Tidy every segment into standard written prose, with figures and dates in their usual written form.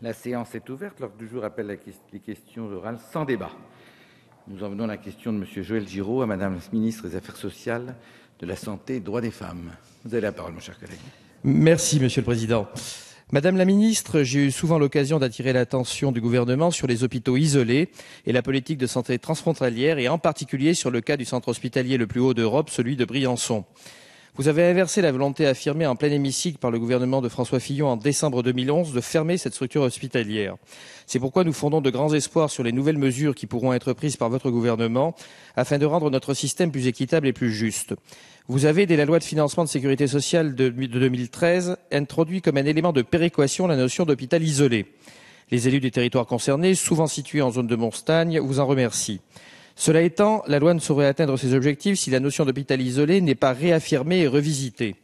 La séance est ouverte. L'ordre du jour appelle les questions orales sans débat. Nous en venons à la question de M. Joël Giraud à Mme la ministre des Affaires sociales, de la Santé et des Droits des femmes. Vous avez la parole, mon cher collègue. Merci, Monsieur le Président. Madame la ministre, j'ai eu souvent l'occasion d'attirer l'attention du gouvernement sur les hôpitaux isolés et la politique de santé transfrontalière, et en particulier sur le cas du centre hospitalier le plus haut d'Europe, celui de Briançon. Vous avez inversé la volonté affirmée en plein hémicycle par le gouvernement de François Fillon en décembre 2011 de fermer cette structure hospitalière. C'est pourquoi nous fondons de grands espoirs sur les nouvelles mesures qui pourront être prises par votre gouvernement afin de rendre notre système plus équitable et plus juste. Vous avez, dès la loi de financement de sécurité sociale de 2013, introduit comme un élément de péréquation la notion d'hôpital isolé. Les élus des territoires concernés, souvent situés en zone de montagne, vous en remercient. Cela étant, la loi ne saurait atteindre ses objectifs si la notion d'hôpital isolé n'est pas réaffirmée et revisitée.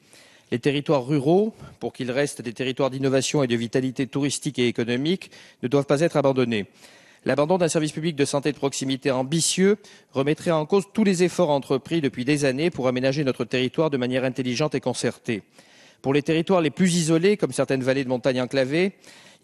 Les territoires ruraux, pour qu'ils restent des territoires d'innovation et de vitalité touristique et économique, ne doivent pas être abandonnés. L'abandon d'un service public de santé de proximité ambitieux remettrait en cause tous les efforts entrepris depuis des années pour aménager notre territoire de manière intelligente et concertée. Pour les territoires les plus isolés, comme certaines vallées de montagne enclavées,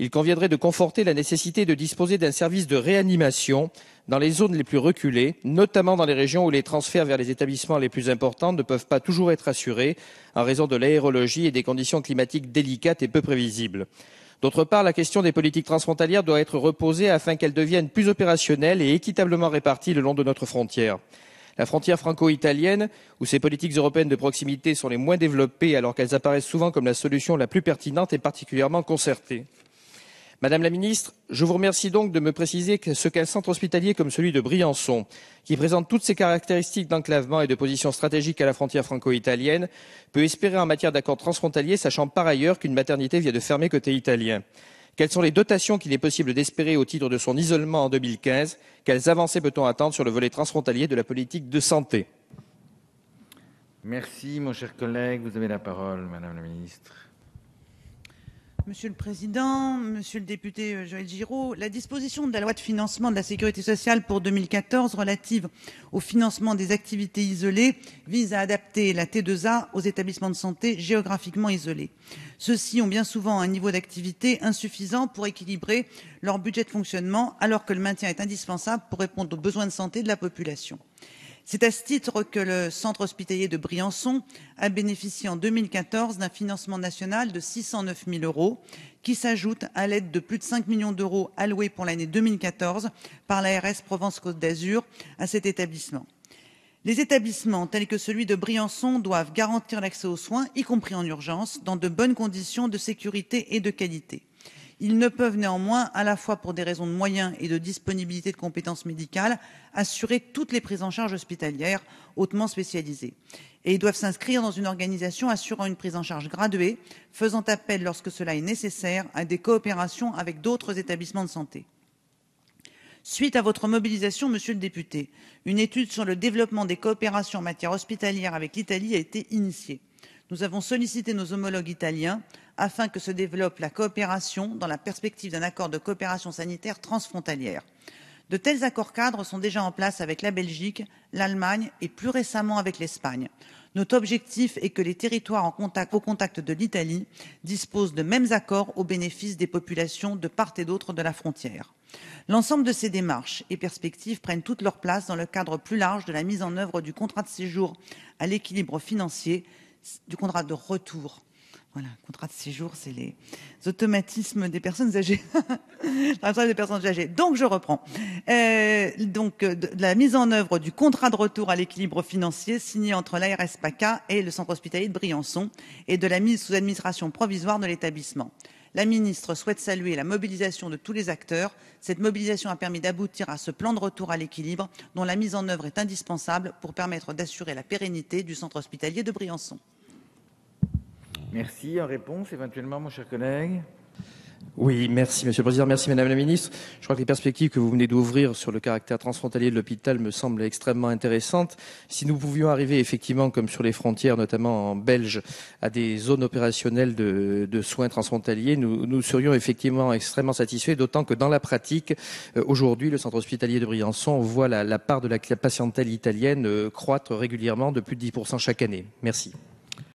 il conviendrait de conforter la nécessité de disposer d'un service de réanimation dans les zones les plus reculées, notamment dans les régions où les transferts vers les établissements les plus importants ne peuvent pas toujours être assurés en raison de l'aérologie et des conditions climatiques délicates et peu prévisibles. D'autre part, la question des politiques transfrontalières doit être reposée afin qu'elles deviennent plus opérationnelles et équitablement réparties le long de notre frontière. La frontière franco-italienne, où ces politiques européennes de proximité sont les moins développées alors qu'elles apparaissent souvent comme la solution la plus pertinente, est particulièrement concertée. Madame la ministre, je vous remercie donc de me préciser ce qu'un centre hospitalier comme celui de Briançon, qui présente toutes ces caractéristiques d'enclavement et de position stratégique à la frontière franco-italienne, peut espérer en matière d'accords transfrontaliers, sachant par ailleurs qu'une maternité vient de fermer côté italien. Quelles sont les dotations qu'il est possible d'espérer au titre de son isolement en 2015 ? Quelles avancées peut-on attendre sur le volet transfrontalier de la politique de santé ? Merci, mon cher collègue. Vous avez la parole, Madame la ministre. Monsieur le Président, Monsieur le député Joël Giraud, la disposition de la loi de financement de la sécurité sociale pour 2014 relative au financement des activités isolées vise à adapter la T2A aux établissements de santé géographiquement isolés. Ceux-ci ont bien souvent un niveau d'activité insuffisant pour équilibrer leur budget de fonctionnement, alors que le maintien est indispensable pour répondre aux besoins de santé de la population. C'est à ce titre que le centre hospitalier de Briançon a bénéficié en 2014 d'un financement national de 609 000 €, qui s'ajoute à l'aide de plus de 5 millions d'euros alloués pour l'année 2014 par l'ARS Provence-Côte d'Azur à cet établissement. Les établissements tels que celui de Briançon doivent garantir l'accès aux soins, y compris en urgence, dans de bonnes conditions de sécurité et de qualité. Ils ne peuvent néanmoins, à la fois pour des raisons de moyens et de disponibilité de compétences médicales, assurer toutes les prises en charge hospitalières hautement spécialisées. Et ils doivent s'inscrire dans une organisation assurant une prise en charge graduée, faisant appel, lorsque cela est nécessaire, à des coopérations avec d'autres établissements de santé. Suite à votre mobilisation, monsieur le député, une étude sur le développement des coopérations en matière hospitalière avec l'Italie a été initiée. Nous avons sollicité nos homologues italiens afin que se développe la coopération dans la perspective d'un accord de coopération sanitaire transfrontalière. De tels accords cadres sont déjà en place avec la Belgique, l'Allemagne et plus récemment avec l'Espagne. Notre objectif est que les territoires au contact de l'Italie disposent de mêmes accords au bénéfice des populations de part et d'autre de la frontière. L'ensemble de ces démarches et perspectives prennent toute leur place dans le cadre plus large de la mise en œuvre du contrat de séjour à l'équilibre financier, du contrat de retour. Voilà, contrat de séjour, c'est les automatismes des personnes âgées. Des personnes âgées. Donc, je reprends. De la mise en œuvre du contrat de retour à l'équilibre financier signé entre l'ARS PACA et le centre hospitalier de Briançon et de la mise sous administration provisoire de l'établissement. La ministre souhaite saluer la mobilisation de tous les acteurs. Cette mobilisation a permis d'aboutir à ce plan de retour à l'équilibre dont la mise en œuvre est indispensable pour permettre d'assurer la pérennité du centre hospitalier de Briançon. Merci. En réponse, éventuellement, mon cher collègue. Oui, merci Monsieur le Président, merci Madame la Ministre. Je crois que les perspectives que vous venez d'ouvrir sur le caractère transfrontalier de l'hôpital me semblent extrêmement intéressantes. Si nous pouvions arriver effectivement, comme sur les frontières, notamment en Belge, à des zones opérationnelles de soins transfrontaliers, nous serions effectivement extrêmement satisfaits, d'autant que dans la pratique, aujourd'hui, le centre hospitalier de Briançon voit la part de la patientèle italienne croître régulièrement de plus de 10% chaque année. Merci.